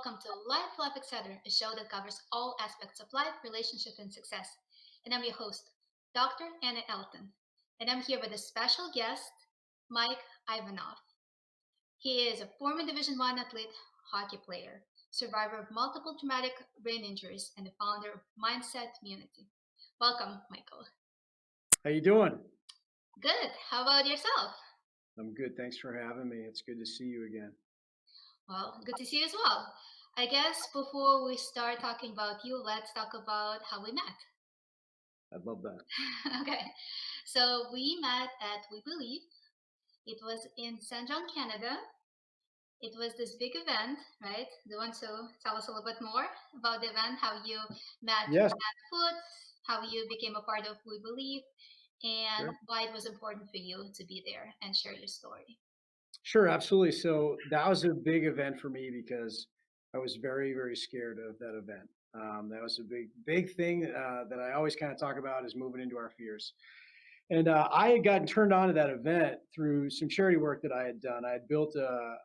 welcome to Life, Life, Etc., a show that covers all aspects of life, relationship, and success. And I'm your host, Dr. Anna Elton. And I'm here with a special guest, Mike Ivanov. He is a former Division One athlete, hockey player, survivor of multiple traumatic brain injuries, and the founder of Mindset Mutiny. Welcome, Michael. How you doing? Good. How about yourself? I'm good. Thanks for having me. It's good to see you again. Well, good to see you as well. I guess before we start talking about you, let's talk about how we met. I'd love that. Okay. So we met at We Believe. It was in Saint John, Canada. It was this big event, right? Do you want to tell us a little bit more about the event, how you met Yes, at Foot, how you became a part of We Believe, and sure. why it was important for you to be there and share your story? Sure, absolutely. So that was a big event for me because I was very, very scared of that event. That was a big thing that I always kind of talk about is moving into our fears. And I had gotten turned on to that event through some charity work that I had done. I had built a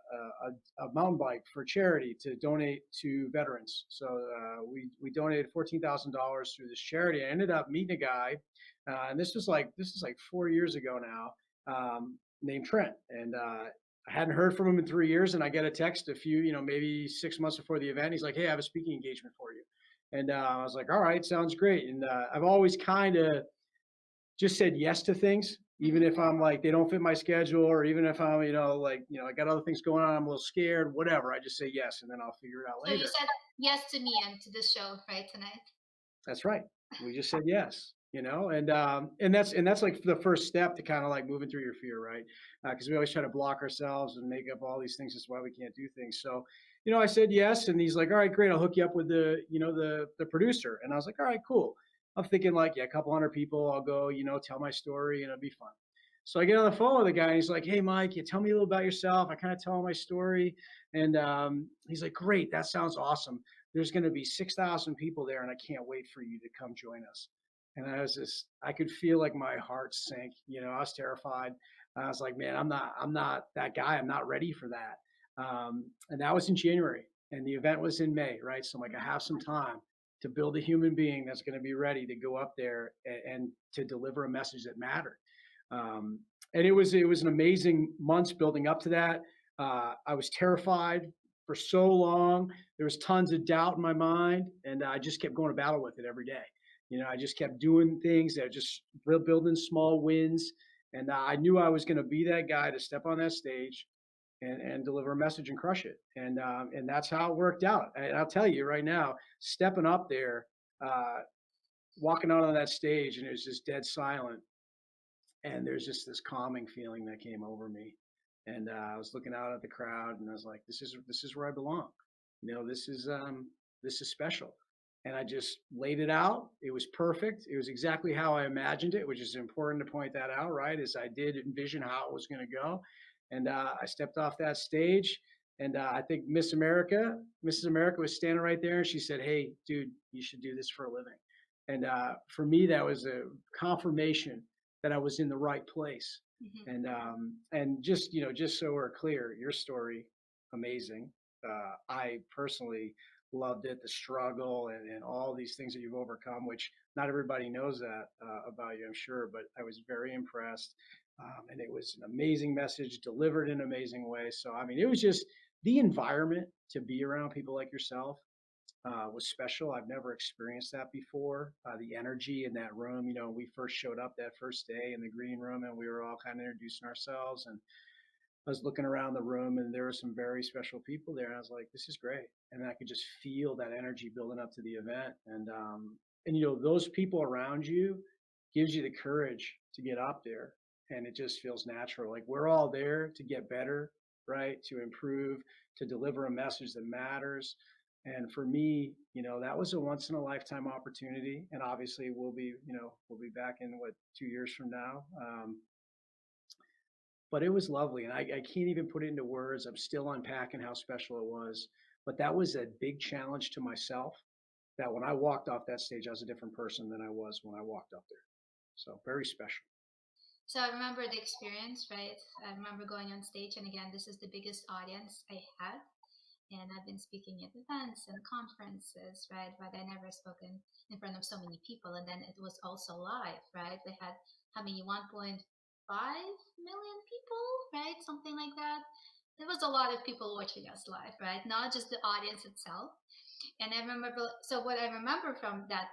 mountain bike for charity to donate to veterans. So we donated $14,000 through this charity. I ended up meeting a guy, and this is like 4 years ago now, named Trent. And I hadn't heard from him in 3 years, and I get a text a few, maybe 6 months before the event. He's like, "Hey, I have a speaking engagement for you." And I was like, "All right, sounds great." And I've always kind of just said yes to things, even Mhm. if I'm like they don't fit my schedule, or even if I'm I got other things going on, I'm a little scared, whatever. I just say yes, and then I'll figure it out So you later. said yes to me and to this show, right, tonight? That's right. We just said yes, and that's like the first step to kind of like moving through your fear, right? Because we always try to block ourselves and make up all these things. That's why we can't do things. So, I said yes, and he's like, "All right, great. I'll hook you up with the producer." And I was like, "All right, cool." I'm thinking like, yeah, a couple hundred people. I'll go, tell my story, and it'll be fun. So I get on the phone with the guy, and he's like, "Hey, Mike, you tell me a little about yourself." I kind of tell him my story, and he's like, "Great, that sounds awesome. There's going to be 6,000 people there, and I can't wait for you to come join us." And I could feel like my heart sank. I was terrified. I was like, "Man, I'm not that guy. I'm not ready for that." And that was in January, and the event was in May, right? So I'm like, I have some time to build a human being that's going to be ready to go up there and to deliver a message that mattered. Um, and it was an amazing months building up to that. I was terrified for so long. There was tons of doubt in my mind, and I just kept going to battle with it every day. I just kept doing things that just building small wins, and I knew I was going to be that guy to step on that stage and deliver a message and crush it. And that's how it worked out. And I'll tell you right now, stepping up there, uh, walking out on that stage, and it was just dead silent, and there's just this calming feeling that came over me. And I was looking out at the crowd, and I was like, "This is where I belong. This is special." And I just laid it out. It was perfect. It was exactly how I imagined it, which is important to point that out, right? Is I did envision how it was going to go, and I stepped off that stage, and I think Mrs. America was standing right there, and she said, "Hey, dude, you should do this for a living." And for me, that was a confirmation that I was in the right place. Mhm. And just so we're clear, your story, amazing. I personally loved it, the struggle and all these things that you've overcome, which not everybody knows that about you, I'm sure, but I was very impressed. And it was an amazing message delivered in an amazing way. So, I mean, it was just the environment to be around people like yourself was special. I've never experienced that before. The energy in that room, we first showed up that first day in the green room, and we were all kind of introducing ourselves. And I was looking around the room, and there were some very special people there. And I was like, "This is great." And I could just feel that energy building up to the event. And those people around you gives you the courage to get up there, and it just feels natural. Like we're all there to get better, right? To improve, to deliver a message that matters. And for me, that was a once in a lifetime opportunity. And obviously we'll be back in 2 years from now. But it was lovely. And I can't even put it into words. I'm still unpacking how special it was. But that was a big challenge to myself that when I walked off that stage, I was a different person than I was when I walked up there. So very special. So I remember the experience, right? I remember going on stage, and again, this is the biggest audience I had, and I've been speaking at events and conferences, right? But I never spoken in front of so many people. And then it was also live, right? We had how many? 1.5 million people, right? Something like that. There was a lot of people watching us live, right? Not just the audience itself. And I remember, so what I remember from that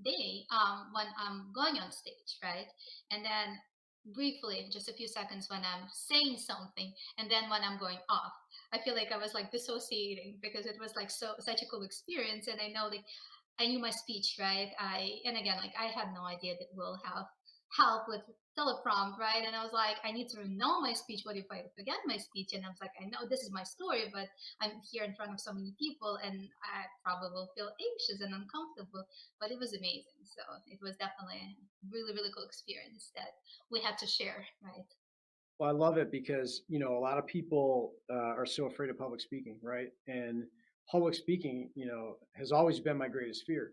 day, when I'm going on stage, right? And then briefly, just a few seconds when I'm saying something, and then when I'm going off, I feel like I was like dissociating because it was like such a cool experience, and I know like I knew my speech, right? And again, like I had no idea that we'll have help with teleprompt, right? And I was like, I need to know my speech. What if I forget my speech? And I was like, I know this is my story, but I'm here in front of so many people, and I probably will feel anxious and uncomfortable. But it was amazing. So it was definitely a really, really cool experience that we had to share, right? Well, I love it because, a lot of people are so afraid of public speaking, right? And public speaking, has always been my greatest fear.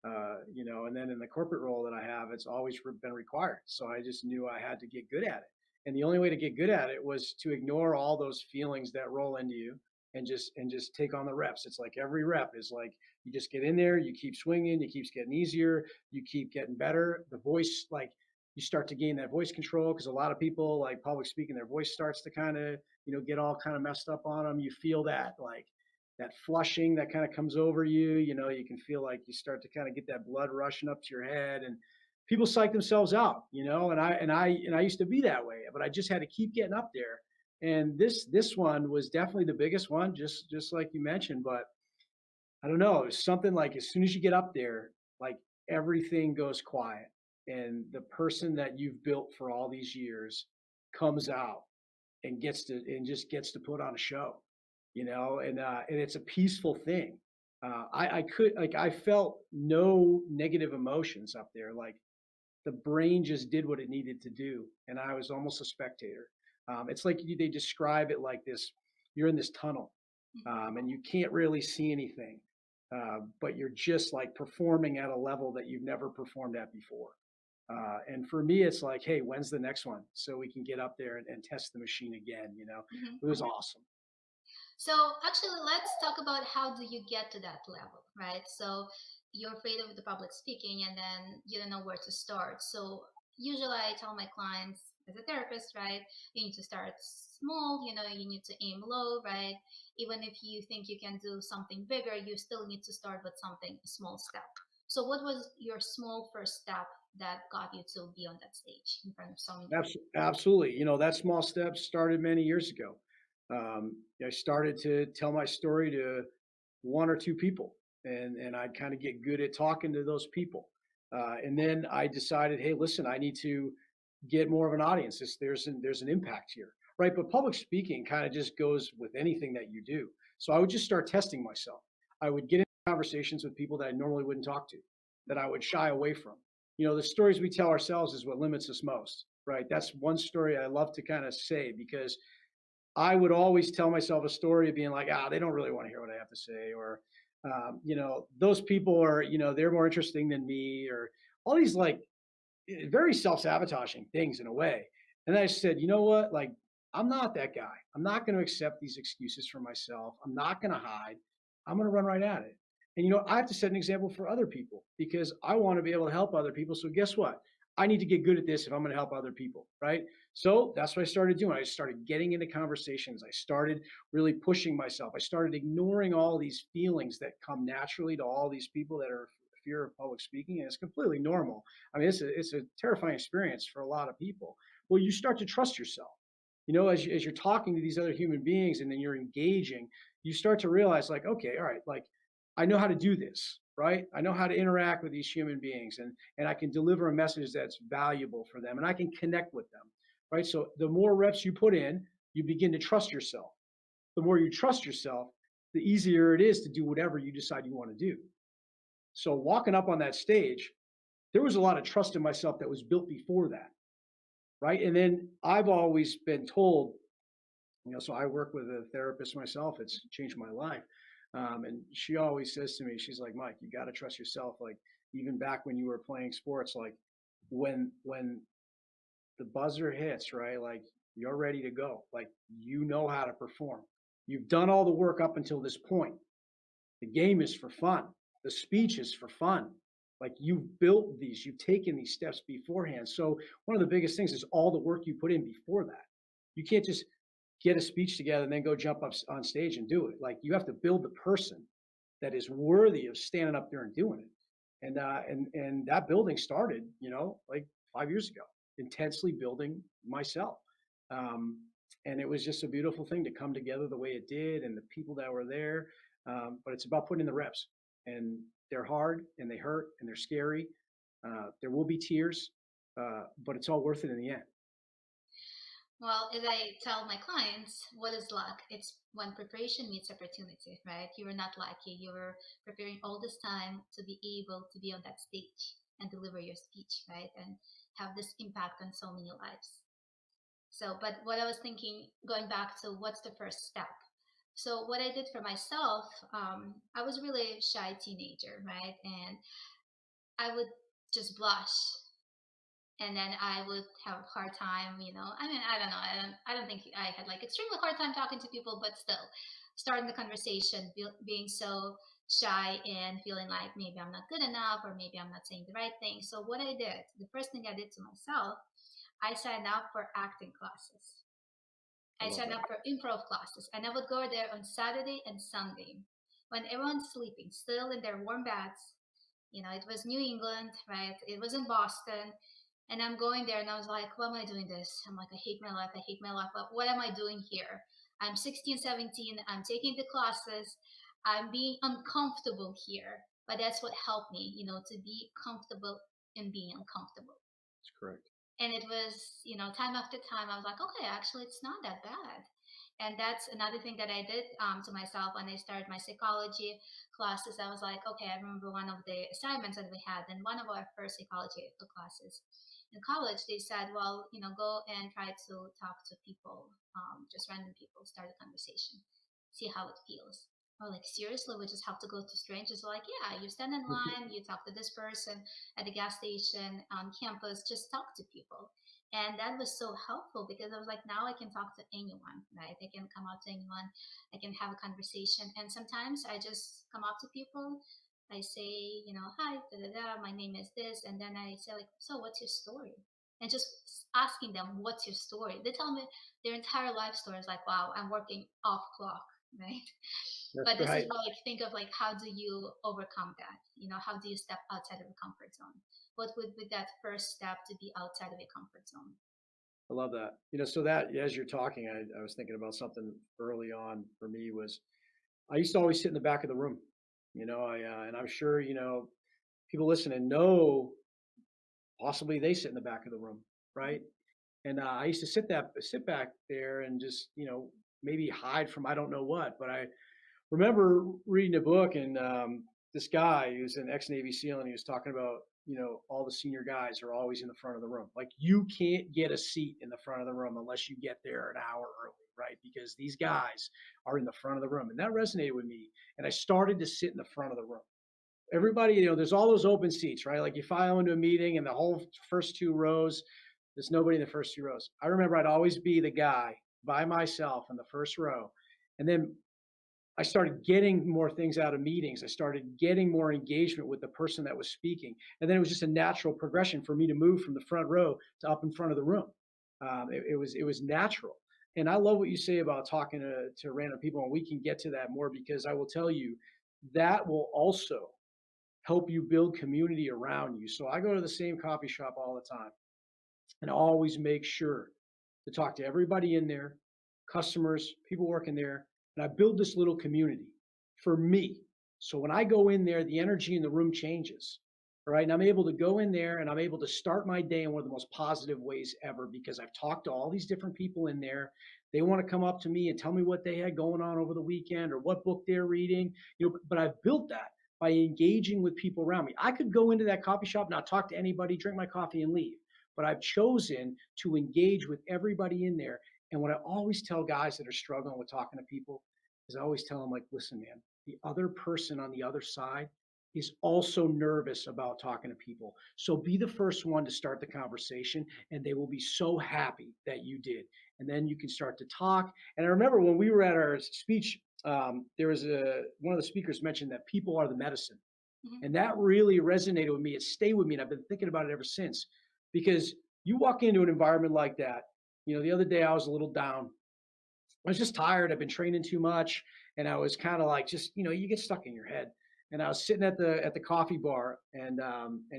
And then in the corporate role that I have, it's always been required. So I just knew I had to get good at it. And the only way to get good at it was to ignore all those feelings that roll into you and just take on the reps. It's like every rep is like you just get in there, you keep swinging, it keeps getting easier, you keep getting better. The voice, like you start to gain that voice control because a lot of people like public speaking, their voice starts to kind of, get all kind of messed up on them. You feel that like that flushing that kind of comes over you. You can feel like you start to kind of get that blood rushing up to your head, and people psych themselves out, and I used to be that way, but I just had to keep getting up there. And this one was definitely the biggest one, just like you mentioned. But I don't know, it's something like as soon as you get up there, like everything goes quiet, and the person that you've built for all these years comes out and just gets to put on a show, and it's a peaceful thing. I felt no negative emotions up there. Like the brain just did what it needed to do, and I was almost a spectator. It's like they describe it like this: you're in this tunnel, and you can't really see anything, but you're just like performing at a level that you've never performed at before. And for me, it's like, hey, when's the next one? So we can get up there and test the machine again. It was awesome. So actually, let's talk about how do you get to that level, right? So you're afraid of the public speaking, and then you don't know where to start. So usually, I tell my clients as a therapist, right? You need to start small. You need to aim low, right? Even if you think you can do something bigger, you still need to start with something a small step. So what was your small first step that got you to be on that stage in front of so many people? Absolutely. That small step started many years ago. I started to tell my story to one or two people, and I'd kind of get good at talking to those people. And then I decided, hey, listen, I need to get more of an audience. There's an impact here, right? But public speaking kind of just goes with anything that you do. So I would just start testing myself. I would get into conversations with people that I normally wouldn't talk to, that I would shy away from. The stories we tell ourselves is what limits us most, right? That's one story I love to kind of say because I would always tell myself a story of being like, they don't really want to hear what I have to say, or, those people are, they're more interesting than me, or all these like very self-sabotaging things in a way. And I said, you know what? Like, I'm not that guy. I'm not going to accept these excuses for myself. I'm not going to hide. I'm going to run right at it. And I have to set an example for other people because I want to be able to help other people. So guess what? I need to get good at this if I'm going to help other people, right? So that's what I started doing. I started getting into conversations. I started really pushing myself. I started ignoring all these feelings that come naturally to all these people that are fear of public speaking, and it's completely normal. I mean, it's a terrifying experience for a lot of people. Well, you start to trust yourself. As you're talking to these other human beings and then you're engaging, you start to realize, like, okay, all right, like I know how to do this, right? I know how to interact with these human beings, and I can deliver a message that's valuable for them, and I can connect with them, right? So the more reps you put in, you begin to trust yourself. The more you trust yourself, the easier it is to do whatever you decide you want to do. So walking up on that stage, there was a lot of trust in myself that was built before that, right? And then I've always been told, so I work with a therapist myself. It's changed my life. And she always says to me, she's like, Mike, you got to trust yourself. Like even back when you were playing sports, like when the buzzer hits, right? Like you're ready to go. Like you know how to perform. You've done all the work up until this point. The game is for fun. The speech is for fun. Like you've built these, you've taken these steps beforehand. So one of the biggest things is all the work you put in before that. You can't just get a speech together and then go jump up on stage and do it. Like you have to build the person that is worthy of standing up there and doing it. And that building started, like 5 years ago, intensely building myself. Um, and it was just a beautiful thing to come together the way it did, and the people that were there. But it's about putting in the reps, and they're hard, and they hurt, and they're scary. There will be tears, but it's all worth it in the end. Well, as I tell my clients, what is luck? It's when preparation meets opportunity, right? You were not lucky. You were preparing all this time to be able to be on that stage and deliver your speech, right? And have this impact on so many lives. So, but what I was thinking, going back to what's the first step? So, what I did for myself, I was really a shy teenager, right? And I would just blush, and then I would have a hard time, I mean, I don't know. I don't think I had like extremely hard time talking to people, but still starting the conversation, being so shy and feeling like maybe I'm not good enough or maybe I'm not saying the right thing. So what I did, the first thing I did to myself, I signed up for acting classes. I I love signed that. up for improv classes, and I would go there on Saturday and Sunday when everyone's sleeping, still in their warm baths. It was New England, right? It was in Boston. And I'm going there and I was like, why am I doing this? I'm like, I hate my life. I hate my life. But what am I doing here? I'm 16, 17. I'm taking the classes. I'm being uncomfortable here. But that's what helped me, to be comfortable in being uncomfortable. That's correct. And it was, time after time, I was like, okay, actually, it's not that bad. And that's another thing that I did to myself when I started my psychology classes. I was like, okay, I remember one of the assignments that we had in one of our first psychology classes in college. They said, well, go and try to talk to people, just random people, start a conversation, see how it feels. Or like, seriously, we just have to go to strangers? Like, yeah, you stand in line, you talk to this person at the gas station on campus, just talk to people. And that was so helpful because I was like, now I can talk to anyone, right? I can come out to anyone, I can have a conversation. And sometimes I just come up to people, I say, hi, da da da, my name is this. And then I say, like, so what's your story? And just asking them, what's your story? They tell me their entire life story is like, wow, I'm working off clock, right? That's But this is right. what I think of, like, how do you overcome that? How do you step outside of the comfort zone? What would be that first step to be outside of your comfort zone? I love that. So that as you're talking, I was thinking about something early on for me was I used to always sit in the back of the room. And I'm sure people listening know possibly they sit in the back of the room, right? And I used to sit back there and just maybe hide from I don't know what. But I remember reading a book, and this guy who's an ex Navy SEAL, and he was talking about all the senior guys are always in the front of the room. Like you can't get a seat in the front of the room unless you get there an hour early, right? Because these guys are in the front of the room, and that resonated with me. And I started to sit in the front of the room. Everybody, there's all those open seats, right? Like you file into a meeting, and the whole first two rows, there's nobody in the first two rows. I remember I'd always be the guy by myself in the first row, and then I started getting more things out of meetings. I started getting more engagement with the person that was speaking. And then it was just a natural progression for me to move from the front row to up in front of the room. It was natural. And I love what you say about talking to random people. And we can get to that more because I will tell you that will also help you build community around you. So I go to the same coffee shop all the time and always make sure to talk to everybody in there, customers, people working there, and I build this little community for me. So when I go in there, the energy in the room changes. All right. And I'm able to go in there and I'm able to start my day in one of the most positive ways ever because I've talked to all these different people in there. They want to come up to me and tell me what they had going on over the weekend or what book they're reading. But I've built that by engaging with people around me. I could go into that coffee shop, not talk to anybody, drink my coffee and leave. But I've chosen to engage with everybody in there. And what I always tell guys that are struggling with talking to people is I always tell them, like, listen, man, the other person on the other side is also nervous about talking to people. So be the first one to start the conversation, and they will be so happy that you did. and then you can start to talk. And I remember when we were at our speech, there was one of the speakers mentioned that people are the medicine. Mhm. And that really resonated with me. It stayed with me. And I've been thinking about it ever since. Because you walk into an environment like that, the other day I was a little down. I was just tired. I've been training too much. And I was kind of like, just, you get stuck in your head. And I was sitting at the coffee bar, and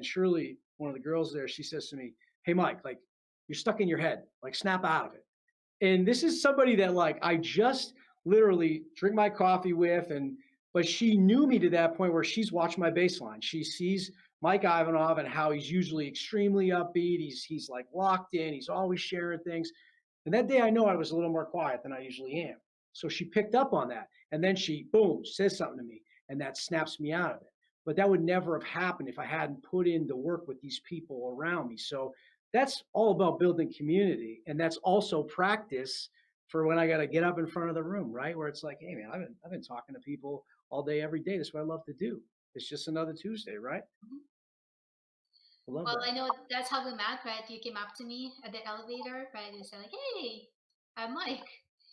Shirley, one of the girls there, she says to me, "Hey Mike, like you're stuck in your head. Like snap out of it." And this is somebody that like I just literally drink my coffee with, and but she knew me to that point where she's watched my baseline. She sees Mike Ivanov and how he's usually extremely upbeat. He's like locked in. He's always sharing things. And that day I know I was a little more quiet than I usually am. So she picked up on that. And then she, boom, says something to me. And that snaps me out of it. But that would never have happened if I hadn't put in the work with these people around me. So that's all about building community. And that's also practice for when I got to get up in front of the room, right? Where it's like, hey, man, I've been talking to people all day, every day. That's what I love to do. It's just another Tuesday, right? Mhm. I love Well, that. I know that's how we met, right? You came up to me at the elevator, right? You said like, "Hey, I'm Mike."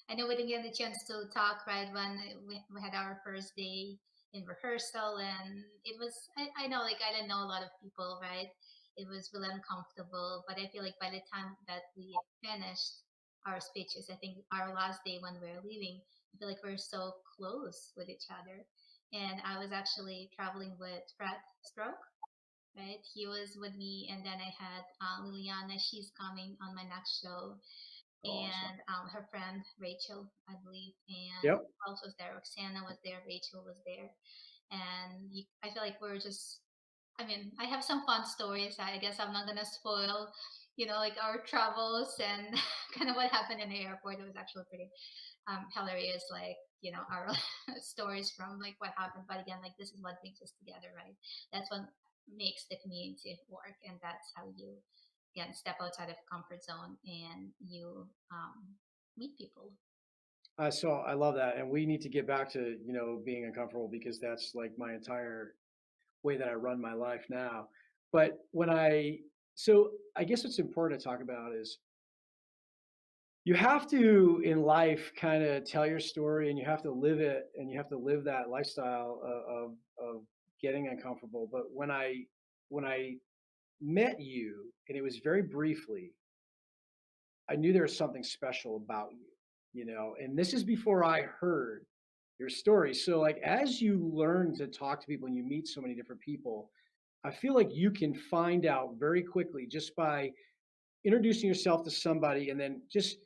I know we didn't get the chance to talk, right, when we had our first day in rehearsal, and it was I know like I didn't know a lot of people, right? It was really uncomfortable, but I feel like by the time that we finished our speeches, I think our last day when we were leaving, I feel like we're so close with each other. And I was actually traveling with Fred Stroke, right? He was with me, and then I had Liliana. She's coming on my next show, Awesome. and her friend Rachel, I believe, and Yep. who else was there? Roxana was there. Rachel was there, and I feel like we're just. I mean, I have some fun stories. I guess I'm not gonna spoil, like our travels and kind of what happened in the airport. It was actually pretty hilarious, like our stories from like what happened. But again, like this is what brings us together, right? That's what makes the community work, and that's how you again step outside of comfort zone and you meet people. So I love that, and we need to get back to being uncomfortable because that's like my entire way that I run my life now. But so I guess what's important to talk about is you have to in life kind of tell your story, and you have to live it, and you have to live that lifestyle of getting uncomfortable. But when I met you, and it was very briefly, I knew there was something special about you, and this is before I heard your story. So like as you learn to talk to people and you meet so many different people, I feel like you can find out very quickly just by introducing yourself to somebody, and then just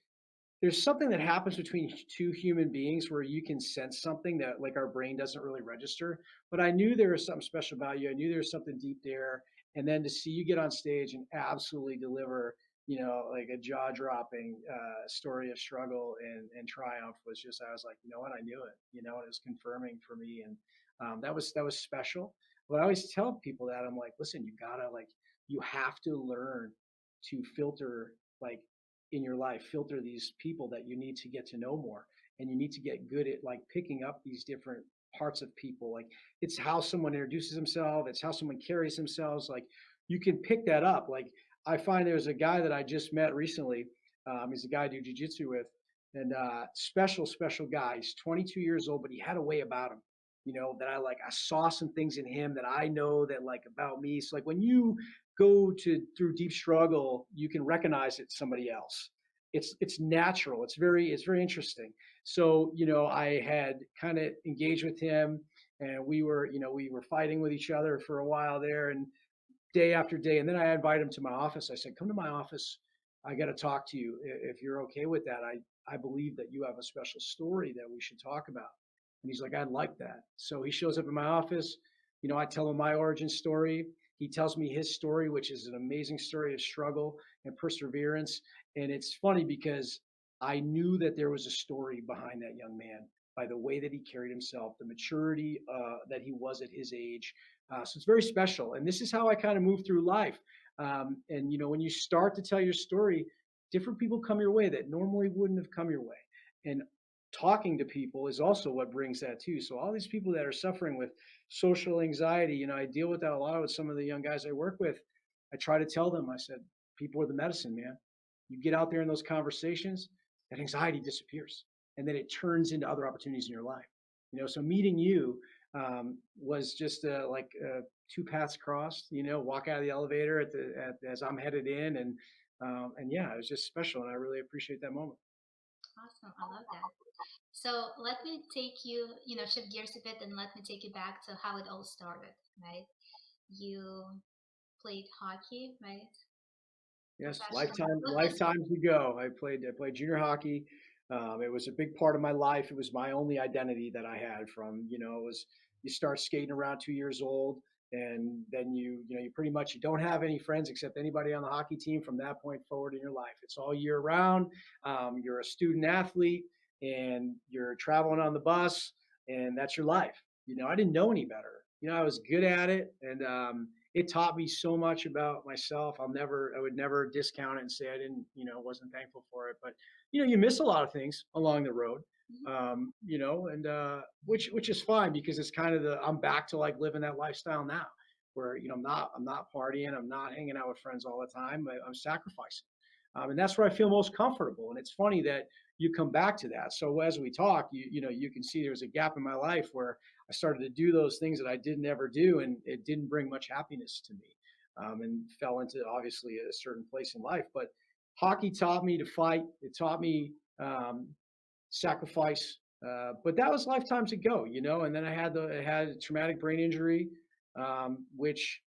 there's something that happens between two human beings where you can sense something that like our brain doesn't really register. But I knew there was something special about you. I knew there was something deep there. And then to see you get on stage and absolutely deliver, like a jaw dropping story of struggle and triumph was just, I was like, you know what, I knew it, and it was confirming for me. And that was special. But I always tell people that I'm like, listen, you have to learn to filter, like, in your life, filter these people that you need to get to know more, and you need to get good at like picking up these different parts of people. Like it's how someone introduces himself, it's how someone carries themselves. Like you can pick that up. Like I find there's a guy that I just met recently. He's a guy I do jujitsu with, and special guy. He's 22 years old, but he had a way about him, that I saw some things in him that I know that like about me. So like when you go through deep struggle, you can recognize it's somebody else. It's natural. It's very interesting. So I had kind of engaged with him, and we were fighting with each other for a while there, and day after day. And then I invited him to my office. I said, "Come to my office. I got to talk to you. If you're okay with that, I believe that you have a special story that we should talk about." And he's like, "I'd like that." So he shows up in my office. I tell him my origin story. He tells me his story, which is an amazing story of struggle and perseverance. And it's funny because I knew that there was a story behind that young man by the way that he carried himself, the maturity that he was at his age. So it's very special. And this is how I kind of move through life. And when you start to tell your story, different people come your way that normally wouldn't have come your way. And talking to people is also what brings that too. So all these people that are suffering with social anxiety, I deal with that a lot with some of the young guys I work with. I try to tell them, I said, people are the medicine, man. You get out there in those conversations, that anxiety disappears, and then it turns into other opportunities in your life. So meeting you was just like two paths crossed. Walk out of the elevator as I'm headed in, and yeah, it was just special, and I really appreciate that moment. Awesome. I love that. So let me take you, shift gears a bit and let me take you back to how it all started, right? You played hockey, right? Yes, Professional. lifetimes ago. I played junior hockey. It was a big part of my life. It was my only identity that I had from, it was you start skating around 2 years old, and then you pretty much you don't have any friends except anybody on the hockey team from that point forward in your life. It's all year round. You're a student athlete, and you're traveling on the bus, and that's your life. I didn't know any better. I was good at it, and it taught me so much about myself. I would never discount it and say I didn't, wasn't thankful for it. But you miss a lot of things along the road, and which is fine because it's kind of I'm back to like living that lifestyle now, where I'm not partying, I'm not hanging out with friends all the time. I'm sacrificing, and that's where I feel most comfortable. And it's funny that you come back to that. So as we talk, you can see there's a gap in my life where I started to do those things that I didn't ever do, and it didn't bring much happiness to me, and fell into obviously a certain place in life. But hockey taught me to fight. It taught me sacrifice. But that was lifetimes ago, And then I had a traumatic brain injury, which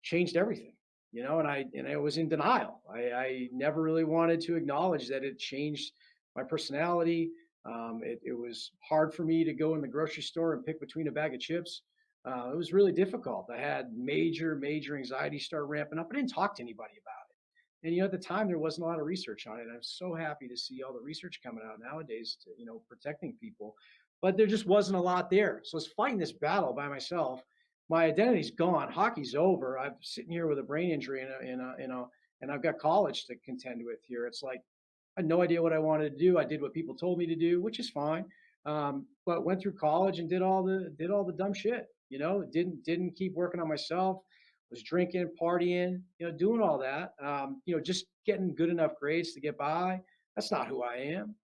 changed everything, and I was in denial. I never really wanted to acknowledge that it changed my personality. It was hard for me to go in the grocery store and pick between a bag of chips. It was really difficult. I had major anxiety start ramping up. I didn't talk to anybody about it. And at the time there wasn't a lot of research on it. I'm so happy to see all the research coming out nowadays to protecting people, but there just wasn't a lot there. So I was fighting this battle by myself. My identity's gone. Hockey's over. I'm sitting here with a brain injury and I've got college to contend with here. It's like I had no idea what I wanted to do. I did what people told me to do, which is fine. But went through college and did all the dumb shit. Didn't keep working on myself. Was drinking, partying, doing all that. Just getting good enough grades to get by. That's not who I am.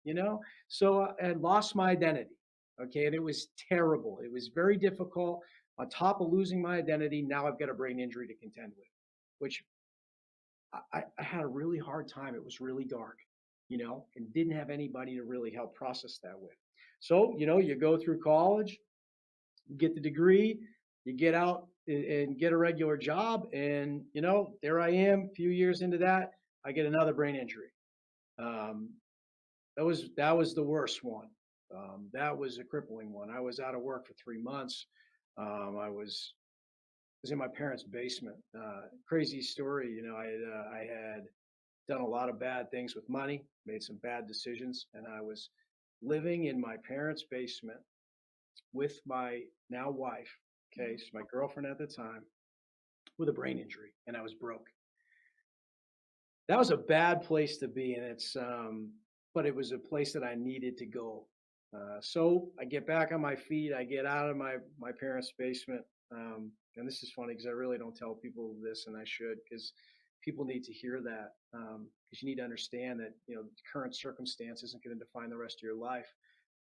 So I lost my identity. Okay, and it was terrible. It was very difficult. On top of losing my identity, now I've got a brain injury to contend with, which I had a really hard time. It was really dark, and didn't have anybody to really help process that with. So, you go through college, you get the degree, you get out and get a regular job. And, there I am a few years into that, I get another brain injury. Um, that was the worst one. That was a crippling one. I was out of work for 3 months. I was in my parents' basement. Crazy story. I had done a lot of bad things with money, made some bad decisions, and I was living in my parents' basement with my now wife, okay, she's my girlfriend at the time, with a brain injury, and I was broke. That was a bad place to be, and but it was a place that I needed to go. So I get back on my feet. I get out of my parents' basement, and this is funny because I really don't tell people this, and I should, because people need to hear that, because you need to understand that the current circumstance isn't going to define the rest of your life.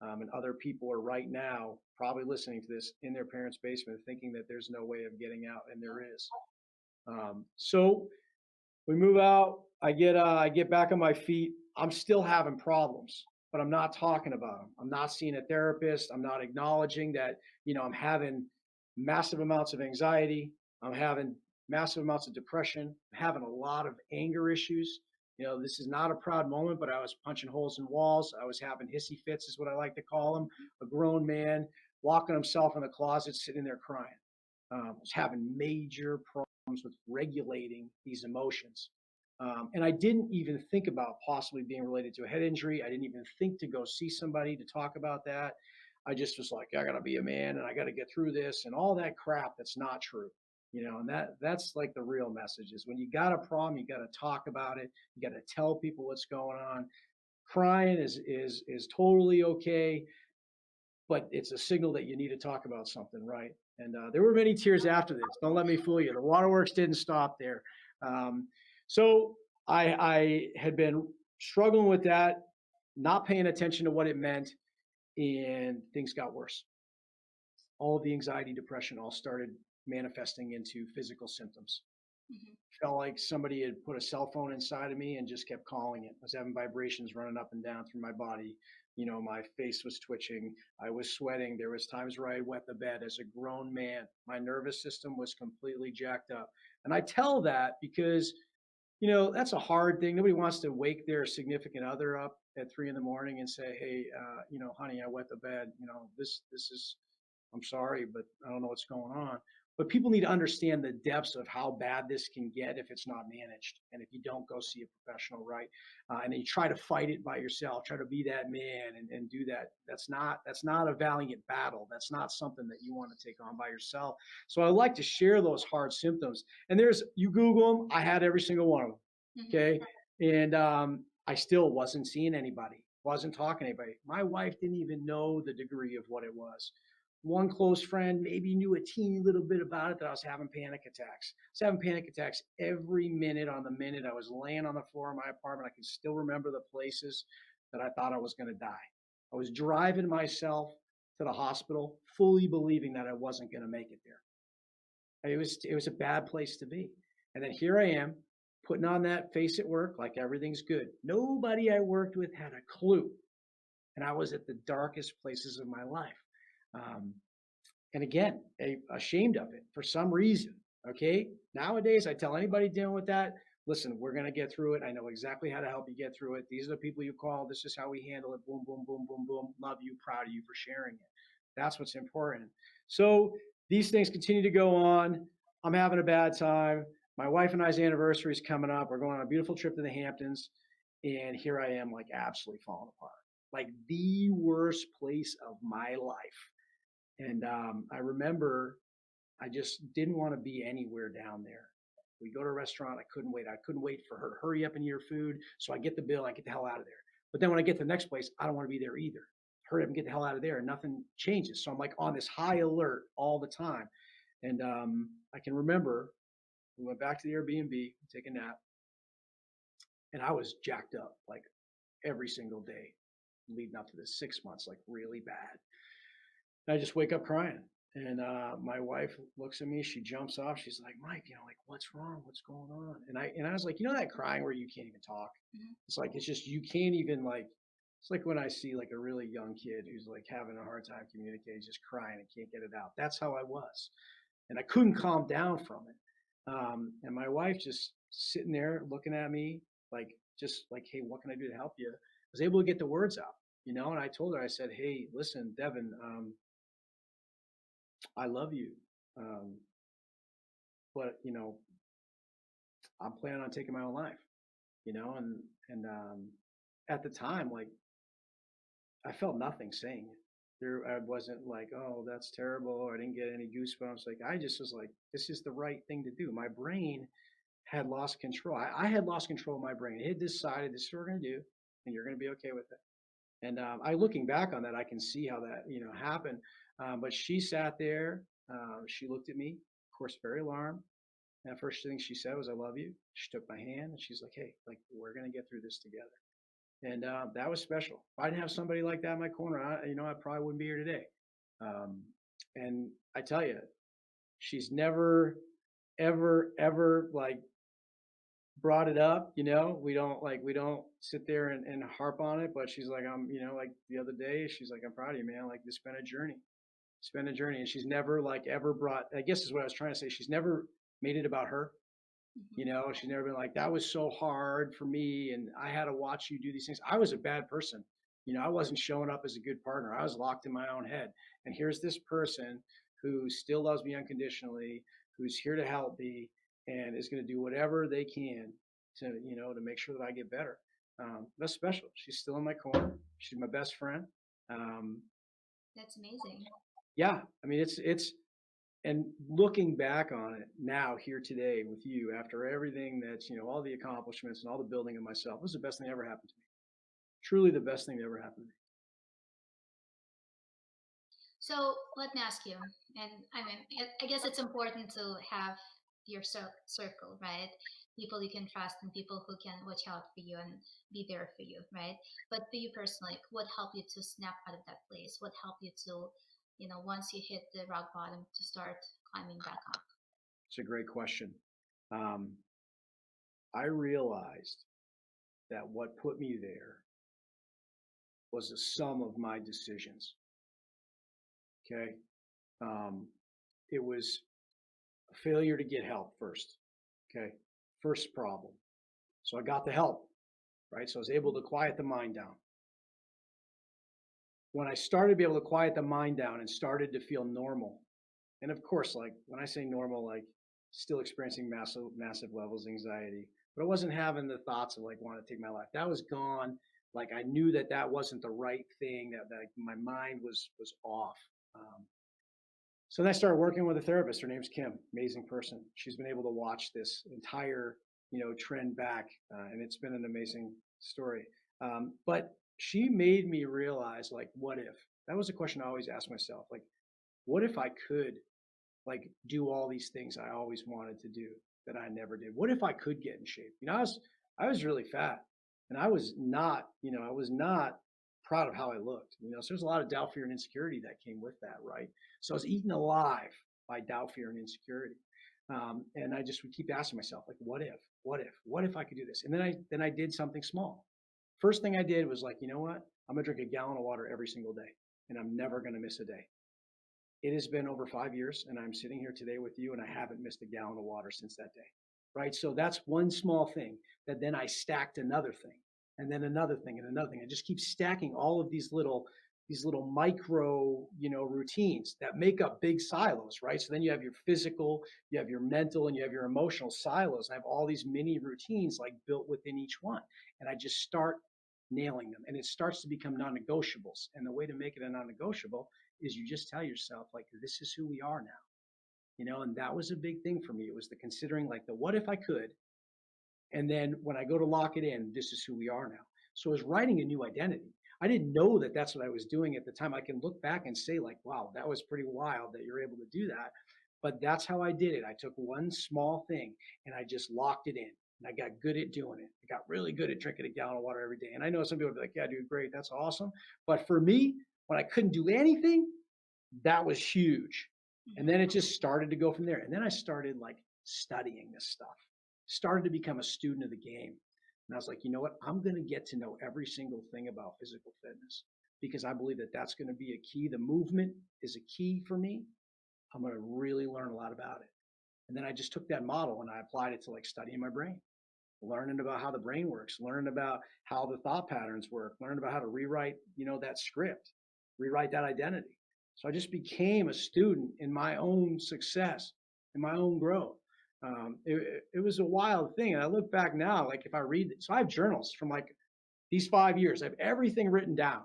And other people are right now probably listening to this in their parents' basement, thinking that there's no way of getting out, and there is. So we move out. I get back on my feet. I'm still having problems, but I'm not talking about them. I'm not seeing a therapist. I'm not acknowledging that I'm having massive amounts of anxiety. I'm having massive amounts of depression. I'm having a lot of anger issues. This is not a proud moment, but I was punching holes in walls. I was having hissy fits, is what I like to call them. A grown man locking himself in the closet, sitting there crying. I was having major problems with regulating these emotions. And I didn't even think about possibly being related to a head injury. I didn't even think to go see somebody to talk about that. I just was like, I got to be a man and I got to get through this and all that crap that's not true. And that's like the real message is when you got a problem, you got to talk about it. You got to tell people what's going on. Crying is totally okay, but it's a signal that you need to talk about something, right? And there were many tears after this. Don't let me fool you. The waterworks didn't stop there. So I had been struggling with that. not paying attention to what it meant, and things got worse. All of the anxiety, depression all started manifesting into physical symptoms. Hmm. Felt like somebody had put a cell phone inside of me and just kept calling it. I was having vibrations running up and down through my body. My face was twitching. I was sweating. There was times where I wet the bed as a grown man. My nervous system was completely jacked up. And I tell that because, that's a hard thing. Nobody wants to wake their significant other up at 3 in the morning and say, "Hey, honey, I wet the bed. This is I'm sorry, but I don't know what's going on." But people need to understand the depths of how bad this can get if it's not managed, and if you don't go see a professional, right? And then you try to fight it by yourself, try to be that man and do that. That's not a valiant battle. That's not something that you want to take on by yourself. So I like to share those hard symptoms. And you Google them. I had every single one of them. Hmm. Okay, and I still wasn't seeing anybody, wasn't talking to anybody. My wife didn't even know the degree of what it was. One close friend maybe knew a teeny little bit about it, that I was having panic attacks. I was having panic attacks every minute on the minute. I was laying on the floor of my apartment. I can still remember the places that I thought I was going to die. I was driving myself to the hospital, fully believing that I wasn't going to make it there. It was a bad place to be. And then here I am, putting on that face at work like everything's good. Nobody I worked with had a clue, and I was at the darkest places of my life. Um, and again, ashamed of it for some reason. Okay. Nowadays, I tell anybody dealing with that, listen, we're going to get through it. I know exactly how to help you get through it. These are the people you call. This is how we handle it. Boom, boom, boom, boom, boom. Love you, proud of you for sharing it. That's what's important. So these things continue to go on. I'm having a bad time. My wife and I's anniversary is coming up. We're going on a beautiful trip to the Hamptons. And here I am, like absolutely falling apart, like the worst place of my life. And I remember I just didn't want to be anywhere down there. We go to a restaurant. I couldn't wait. I couldn't wait for her to hurry up and eat her food. So I get the bill. I get the hell out of there. But then when I get to the next place, I don't want to be there either. Hurry up and get the hell out of there. And nothing changes. So I'm like on this high alert all the time. And I can remember we went back to the Airbnb, take a nap, and I was jacked up like every single day leading up to this 6 months, like really bad. And I just wake up crying. And my wife looks at me. She jumps off. She's like, "Mike, like, what's wrong? What's going on?" And I was like, that crying where you can't even talk. Hmm. It's like it's just you can't even like. It's like when I see like a really young kid who's like having a hard time communicating, just crying and can't get it out. That's how I was, and I couldn't calm down from it. And my wife just sitting there looking at me like, just like, "Hey, what can I do to help you?" I was able to get the words out, and I told her, I said, "Hey, listen, Devin, I love you. Um, but I'm planning on taking my own life, and at the time, like I felt nothing saying it. I wasn't like, "Oh, that's terrible," or I didn't get any goosebumps. Like I just was like, this is the right thing to do. My brain had lost control. I had lost control of my brain. It had decided this is what we're going to do, and you're going to be okay with it. And I, looking back on that, I can see how that happened. But she sat there. She looked at me, of course, very alarmed. And the first thing she said was, "I love you." She took my hand and she's like, "Hey, like we're gonna get through this together." And that was special. If I didn't have somebody like that in my corner, I probably wouldn't be here today. Um, and I tell you, she's never, ever, ever like brought it up. We don't sit there and harp on it. But she's like, like the other day, she's like, "I'm proud of you, man. Like it's been a journey. It's been a journey." And she's never like ever brought. I guess is what I was trying to say. She's never made it about her. Hmm. She's never been like, "That was so hard for me and I had to watch you do these things." I was a bad person. I wasn't showing up as a good partner. I was locked in my own head. And here's this person who still loves me unconditionally, who's here to help me and is going to do whatever they can to make sure that I get better. That's special. She's still in my corner. She's my best friend. Um, That's amazing. yeah, I mean, and looking back on it now, here today with you, after everything that's, all the accomplishments and all the building of myself, was the best thing that ever happened to me. Truly the best thing that ever happened to me. So let me ask you, and I mean, I guess it's important to have your circle, right? People you can trust and people who can watch out for you and be there for you, right? But for you personally, what helped you to snap out of that place? What helped you to, once you hit the rock bottom, to start climbing back up? It's a great question. Um, I realized that what put me there was the sum of my decisions. Okay. Um, it was a failure to get help first. Okay. First problem. So I got the help, right? So I was able to quiet the mind down. When I started to be able to quiet the mind down and started to feel normal, and of course, like when I say normal, like still experiencing massive levels of anxiety, but I wasn't having the thoughts of like wanting to take my life. That was gone. Like I knew that that wasn't the right thing. That my mind was off. So then I started working with a therapist. Her name's Kim, amazing person. She's been able to watch this entire, trend back, and it's been an amazing story. But she made me realize, like, what if? That was a question I always asked myself. Like, what if I could, like, do all these things I always wanted to do that I never did? What if I could get in shape? I was really fat, and I was not proud of how I looked. So there's a lot of doubt, fear, and insecurity that came with that, right? So I was eaten alive by doubt, fear, and insecurity. And I just would keep asking myself, like, what if I could do this? And then I did something small. First thing I did was like, you know what? I'm gonna drink a gallon of water every single day, and I'm never gonna miss a day. It has been over 5 years, and I'm sitting here today with you, and I haven't missed a gallon of water since that day. Right? So that's one small thing that then I stacked another thing, and then another thing, and another thing. I just keep stacking all of these little micro, routines that make up big silos, right? So then you have your physical, you have your mental, and you have your emotional silos. I have all these mini routines like built within each one, and I just start nailing them, and it starts to become non-negotiables. And the way to make it a non-negotiable is you just tell yourself, like, this is who we are now, and that was a big thing for me. It was the considering, like, the what if I could, and then when I go to lock it in, this is who we are now. So I was writing a new identity. I didn't know that that's what I was doing at the time. I can look back and say, like, wow, that was pretty wild that you're able to do that. But that's how I did it. I took one small thing and I just locked it in. And I got good at doing it. I got really good at drinking a gallon of water every day. And I know some people would be like, yeah, dude, great. That's awesome. But for me, when I couldn't do anything, that was huge. And then it just started to go from there. And then I started like studying this stuff, started to become a student of the game. And I was like, you know what? I'm going to get to know every single thing about physical fitness because I believe that that's going to be a key. The movement is a key for me. I'm going to really learn a lot about it. And then I just took that model and I applied it to like studying my brain, learning about how the brain works, learning about how the thought patterns work, learning about how to rewrite, that script, rewrite that identity. So I just became a student in my own success, in my own growth. It was a wild thing. And I look back now, like if I read, so I have journals from like these 5 years. I have everything written down,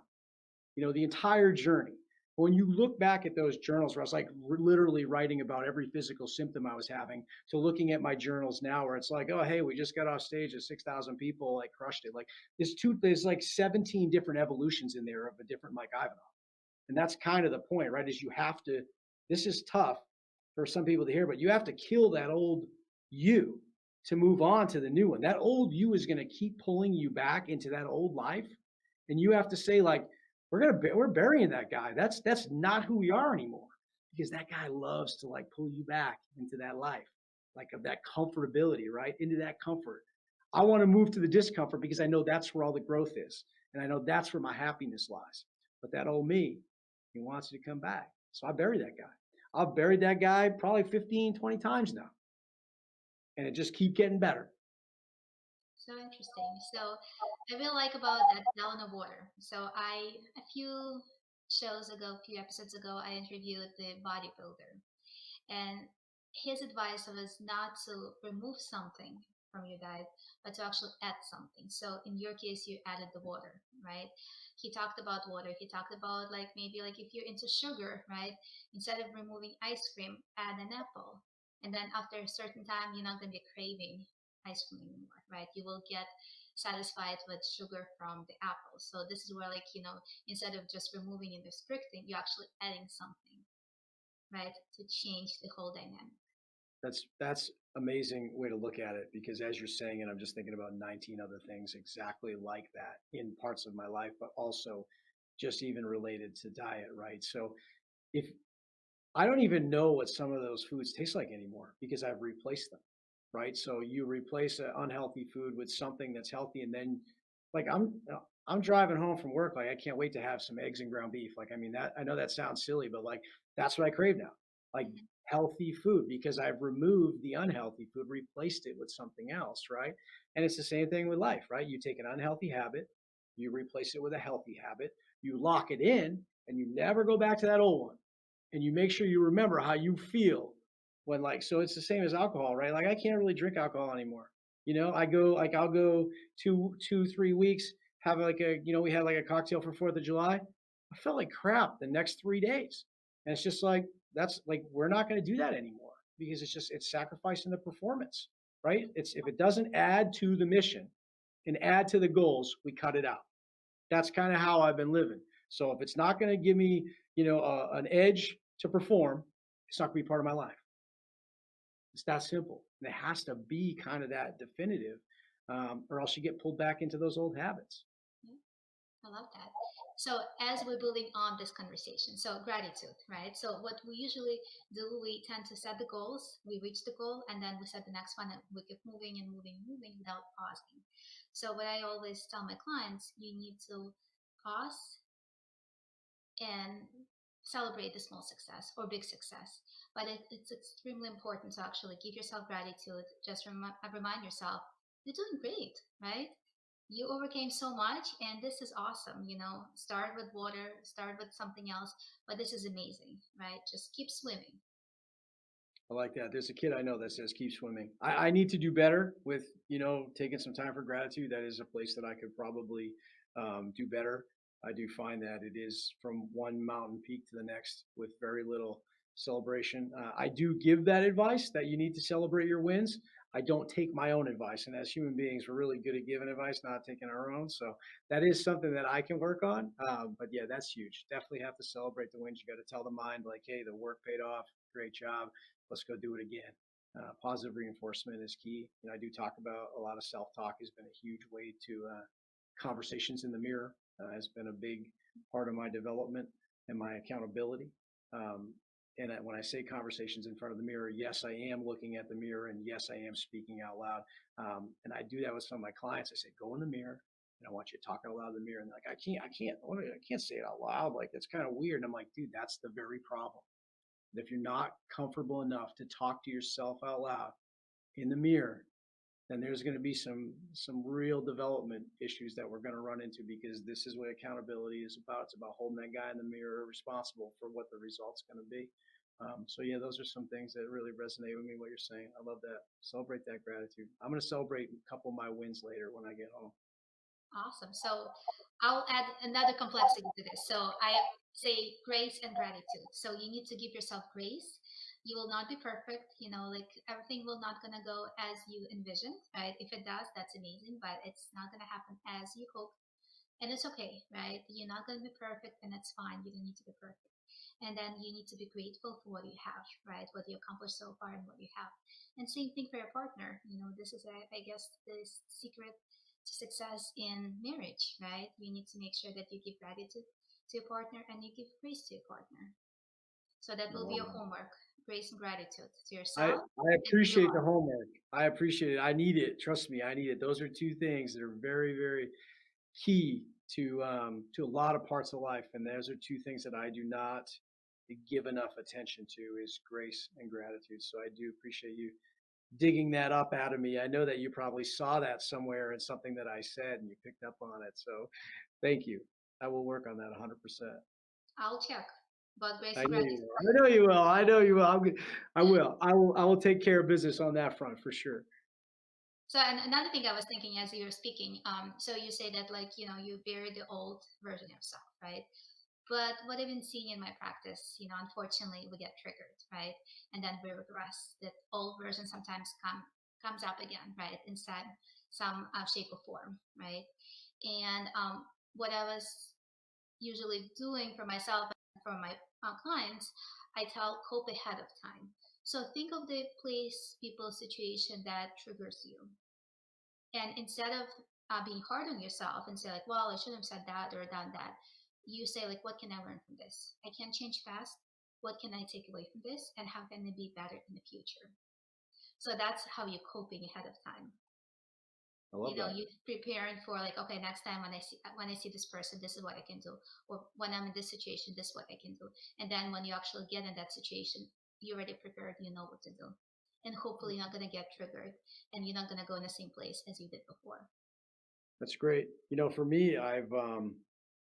the entire journey. But when you look back at those journals where I was like literally writing about every physical symptom I was having, to looking at my journals now where it's like, oh, hey, we just got off stage at 6,000 people, like crushed it. Like there's like 17 different evolutions in there of a different Mike Ivanov. And that's kind of the point, right? Is you have to, this is tough for some people to hear, but you have to kill that old you to move on to the new one. That old you is going to keep pulling you back into that old life. And you have to say, like, we're burying that guy. That's not who we are anymore, because that guy loves to like pull you back into that life, like of that comfortability, right? Into that comfort. I want to move to the discomfort because I know that's where all the growth is. And I know that's where my happiness lies. But that old me, he wants you to come back. So I buried that guy. I've buried that guy probably 15, 20 times now. And it just keep getting better. So interesting. So I really like about that gallon of water. So a few shows ago, a few episodes ago, I interviewed the bodybuilder, and his advice was not to remove something from your diet, but to actually add something. So in your case, you added the water, right? He talked about water. He talked about like maybe like if you're into sugar, right? Instead of removing ice cream, add an apple. And then after a certain time, you're not going to be craving ice cream anymore, right? You will get satisfied with sugar from the apple. So this is where like, instead of just removing and restricting, you're actually adding something, right, to change the whole dynamic. That's amazing way to look at it because as you're saying it, I'm just thinking about 19 other things exactly like that in parts of my life, but also just even related to diet, right? So if I don't even know what some of those foods taste like anymore because I've replaced them, right? So you replace an unhealthy food with something that's healthy, and then like I'm driving home from work, like I can't wait to have some eggs and ground beef. Like I mean that I know that sounds silly, but like that's what I crave now. Like Mhm. healthy food because I've removed the unhealthy food, replaced it with something else, right? And it's the same thing with life, right? You take an unhealthy habit, you replace it with a healthy habit, you lock it in, and you never go back to that old one and you make sure you remember how you feel when like so it's the same as alcohol, right? Like I can't really drink alcohol anymore. I go like I'll go 3 weeks, have like a we had like a cocktail for 4th of July. I felt like crap the next 3 days. And it's just like that's like we're not going to do that anymore because it's sacrificing the performance, right? It's if it doesn't add to the mission and add to the goals, we cut it out. That's kind of how I've been living. So if it's not going to give me, an edge to perform, it's not going to be part of my life. It's that simple. And it has to be kind of that definitive, or else you get pulled back into those old habits. Yeah, I love that. So as we're building on this conversation, so gratitude, right? So what we usually do, we tend to set the goals, we reach the goal, and then we set the next one, and we keep moving and moving and moving without pausing. So what I always tell my clients, you need to pause and celebrate the small success or big success. But it's extremely important to actually give yourself gratitude. Just remind yourself, you're doing great, right? You overcame so much, and this is awesome. Start with water, start with something else, but this is amazing, right? Just keep swimming. I like that. There's a kid I know that says keep swimming. I need to do better with, taking some time for gratitude. That is a place that I could probably do better. I do find that it is from one mountain peak to the next with very little celebration. I do give that advice that you need to celebrate your wins. I don't take my own advice. And as human beings, we're really good at giving advice, not taking our own. So that is something that I can work on. But yeah, that's huge. Definitely have to celebrate the wins. You got to tell the mind, like, hey, the work paid off. Great job, let's go do it again. Positive reinforcement is key. I do talk about a lot of self-talk has been a huge way to conversations in the mirror has been a big part of my development and my accountability. Um, and when I say conversations in front of the mirror, yes, I am looking at the mirror, and yes, I am speaking out loud. And I do that with some of my clients. I say, go in the mirror, and I want you to talk out loud in the mirror. And like, I can't say it out loud. Like that's kind of weird. And I'm like, dude, that's the very problem. If you're not comfortable enough to talk to yourself out loud in the mirror, then there's going to be some real development issues that we're going to run into because this is what accountability is about. It's about holding that guy in the mirror responsible for what the result's going to be. So yeah, those are some things that really resonate with me. What you're saying, I love that. Celebrate that gratitude. I'm going to celebrate a couple of my wins later when I get home. Awesome. So I'll add another complexity to this. So I say grace and gratitude. So you need to give yourself grace. You will not be perfect, like everything will not gonna go as you envisioned, right? If it does, that's amazing, but it's not gonna happen as you hope. And it's okay, right? You're not gonna be perfect and that's fine. You don't need to be perfect. And then you need to be grateful for what you have, right? What you accomplished so far and what you have. And same thing for your partner. This is, I guess, this secret to success in marriage, right? You need to make sure that you give gratitude to your partner and you give grace to your partner. So that I will be love your that. homework, grace and gratitude to I, yourself I and to the appreciate the Lord. homework. I appreciate it. I need it. Trust me, I need it. Those are two things that are very, very key to a lot of parts of life, and those are two things that I do not give enough attention to is grace and gratitude. So I do appreciate you digging that up out of me. I know that you probably saw that somewhere in something that I said and you picked up on it. So thank you. I will work on that 100%. I'll check about grace I and know you gratitude. will. I know you will. I know you will. I will. I will. I will take care of business on that front for sure. So and another thing I was thinking as you were speaking, so you say that like you bury the old version of yourself, right? But what I've been seeing in my practice, unfortunately, we get triggered, right? And then we regress. That old version sometimes comes up again, right? Inside some shape or form, right? And what I was usually doing for myself and for my clients, I tell cope ahead of time. So think of the place, people, situation that triggers you. And instead of being hard on yourself and say like, well, I should have said that or done that, you say like, what can I learn from this? I can't change past. What can I take away from this? And how can I be better in the future? So that's how you're coping ahead of time. I love that. You preparing for like, okay, next time when I see this person, this is what I can do, or when I'm in this situation, this is what I can do. And then when you actually get in that situation, you're already prepared, you know what to do, and hopefully you're not going to get triggered, and you're not going to go in the same place as you did before. That's great. For me, I've I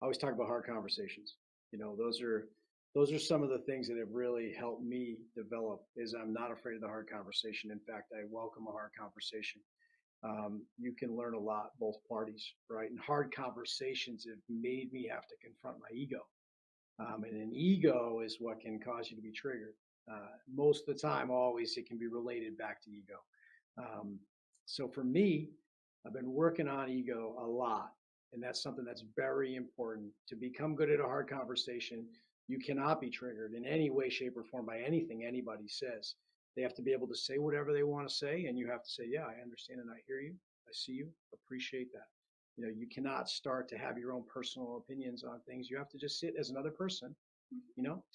always talk about hard conversations. Those are some of the things that have really helped me develop. Is I'm not afraid of the hard conversation. In fact, I welcome a hard conversation. You can learn a lot, both parties, right? And hard conversations have made me have to confront my ego. And an ego is what can cause you to be triggered. Most of the time, always, it can be related back to ego. Um, so for me, I've been working on ego a lot. And that's something that's very important. To become good at a hard conversation, you cannot be triggered in any way, shape, or form by anything anybody says. They have to be able to say whatever they want to say, and you have to say, yeah, I understand and I hear you. I see you. Appreciate that. You cannot start to have your own personal opinions on things. You have to just sit as another person,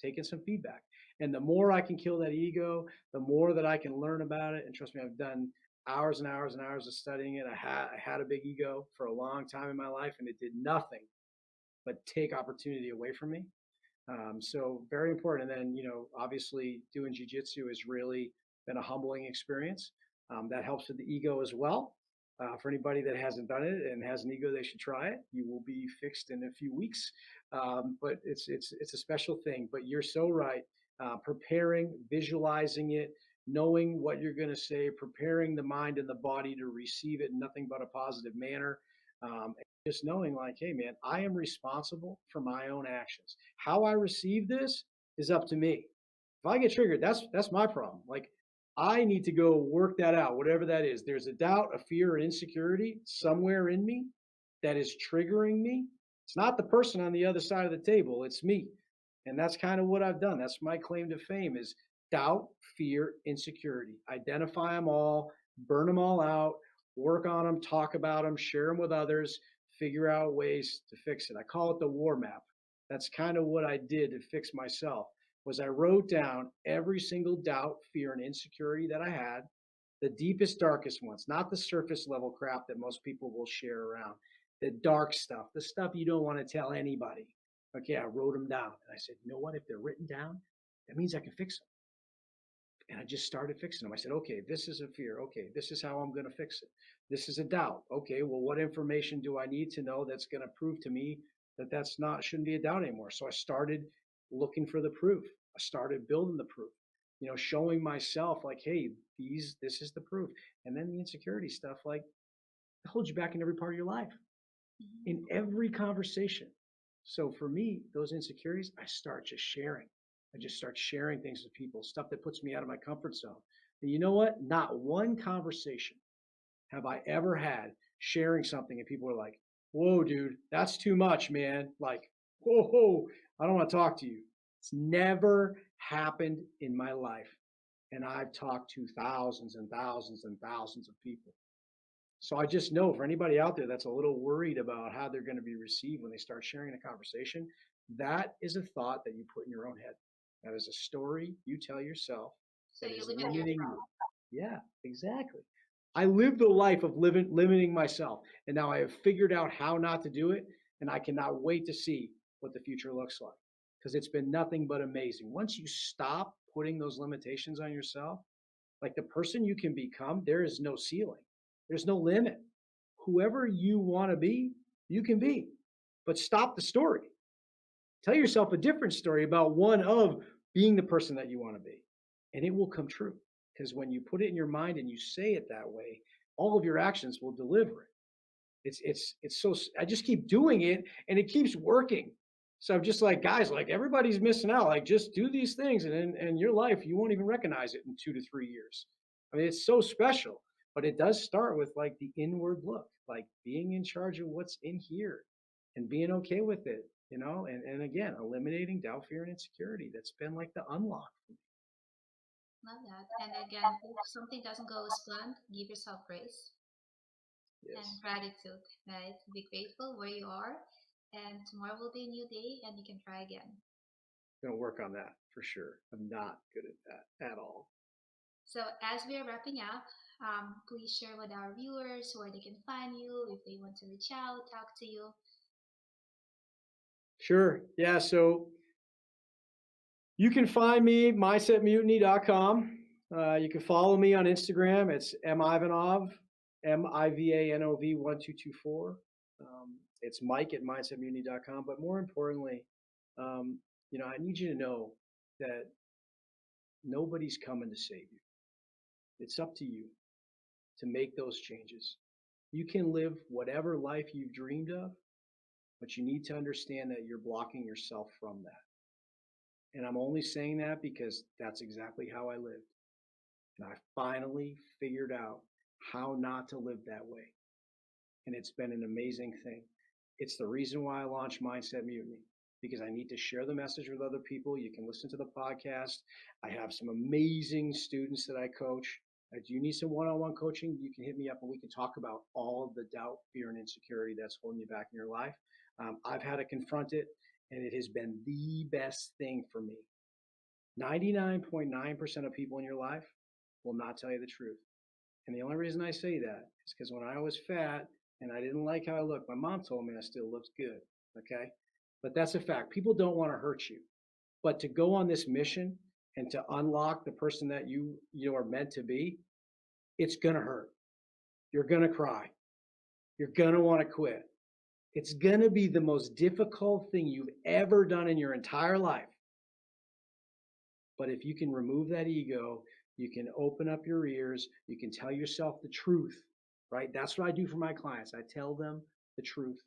taking some feedback. And the more I can kill that ego, the more that I can learn about it. And trust me, I've done hours and hours and hours of studying it. I had a big ego for a long time in my life, and it did nothing but take opportunity away from me. So very important. And then, obviously doing jujitsu has really been a humbling experience. That helps with the ego as well. For anybody that hasn't done it and has an ego, they should try it. You will be fixed in a few weeks. But it's a special thing. But you're so right. Preparing, visualizing it, knowing what you're going to say, preparing the mind and the body to receive it in nothing but a positive manner. Just knowing like, hey man, I am responsible for my own actions. How I receive this is up to me. If I get triggered, that's my problem. Like I need to go work that out, whatever that is. There's a doubt, a fear, an insecurity somewhere in me that is triggering me. It's not the person on the other side of the table, it's me. And that's kind of what I've done. That's my claim to fame is doubt, fear, insecurity. Identify them all, burn them all out, work on them, talk about them, share them with others, figure out ways to fix it. I call it the war map. That's kind of what I did to fix myself was I wrote down every single doubt, fear, and insecurity that I had, the deepest, darkest ones, not the surface level crap that most people will share around, the dark stuff, the stuff you don't want to tell anybody. Okay, I wrote them down. And I said, you know what? If they're written down, that means I can fix them. And I just started fixing them. I said, okay, this is a fear. Okay, this is how I'm going to fix it. This is a doubt. Okay, well, what information do I need to know that's going to prove to me that shouldn't be a doubt anymore? So I started looking for the proof. I started building the proof, showing myself like, hey, this is the proof. And then the insecurity stuff, like, it holds you back in every part of your life, in every conversation. So for me, those insecurities, I start just sharing. I just start sharing things with people, stuff that puts me out of my comfort zone. And you know what? Not one conversation have I ever had sharing something and people are like, whoa, dude, that's too much, man. Like, whoa, I don't want to talk to you. It's never happened in my life. And I've talked to thousands and thousands and thousands of people. So I just know for anybody out there that's a little worried about how they're going to be received when they start sharing a conversation, that is a thought that you put in your own head. That is a story you tell yourself So that you is limit limiting yourself. you. Yeah, exactly. I lived the life of limiting myself, and now I have figured out how not to do it, and I cannot wait to see what the future looks like because it's been nothing but amazing. Once you stop putting those limitations on yourself, like the person you can become, there is no ceiling. There's no limit. Whoever you want to be, you can be. But stop the story. Tell yourself a different story about one of being the person that you want to be. And it will come true. Because when you put it in your mind and you say it that way, all of your actions will deliver it. It's so I just keep doing it and it keeps working. So I'm just like, guys, like everybody's missing out. Like just do these things and in your life, you won't even recognize it in 2 to 3 years. I mean, it's so special, but it does start with like the inward look, like being in charge of what's in here and being okay with it, and again, eliminating doubt, fear, and insecurity. That's been like the unlock for me. Love that. And again, if something doesn't go as planned, give yourself grace and Yes. gratitude, right? Be grateful where you are, and tomorrow will be a new day, and you can try again. Gonna work on that for sure. I'm not good at that at all. So, as we are wrapping up, please share with our viewers where they can find you, if they want to reach out, talk to you. Sure. Yeah. So you can find me mindsetmutiny.com. You can follow me on Instagram. It's mivanov, Mivanov 1224. It's Mike at mindsetmutiny.com. But more importantly, I need you to know that nobody's coming to save you. It's up to you to make those changes. You can live whatever life you've dreamed of, but you need to understand that you're blocking yourself from that. And I'm only saying that because that's exactly how I lived. And I finally figured out how not to live that way. And it's been an amazing thing. It's the reason why I launched Mindset Mutiny, because I need to share the message with other people. You can listen to the podcast. I have some amazing students that I coach. Do you need some one-on-one coaching? You can hit me up and we can talk about all of the doubt, fear, and insecurity that's holding you back in your life. I've had to confront it, and it has been the best thing for me. 99.9% of people in your life will not tell you the truth. And the only reason I say that is because when I was fat and I didn't like how I looked, my mom told me I still looked good. Okay. But that's a fact. People don't want to hurt you. But to go on this mission and to unlock the person that you are meant to be, it's gonna hurt. You're gonna cry. You're gonna want to quit. It's gonna be the most difficult thing you've ever done in your entire life. But if you can remove that ego, you can open up your ears, you can tell yourself the truth, right? That's what I do for my clients. I tell them the truth.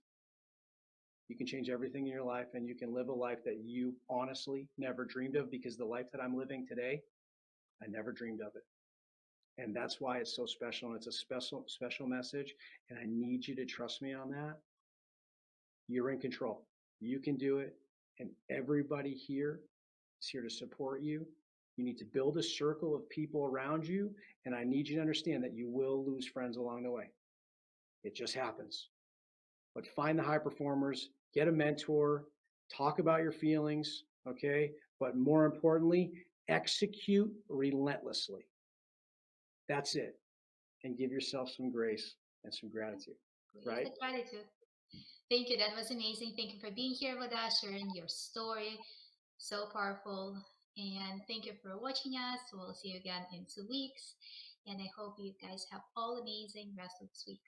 You can change everything in your life and you can live a life that you honestly never dreamed of, because the life that I'm living today, I never dreamed of it. And that's why it's so special. And it's a special message. And I need you to trust me on that. You're in control. You can do it. And everybody here is here to support you. You need to build a circle of people around you. And I need you to understand that you will lose friends along the way. It just happens. But find the high performers, get a mentor, talk about your feelings, okay? But more importantly, execute relentlessly. That's it. And give yourself some grace and some gratitude, Grace right? and gratitude. Thank you. That was amazing. Thank you for being here with us, sharing your story. So powerful. And thank you for watching us. We'll see you again in 2 weeks. And I hope you guys have all amazing rest of this week.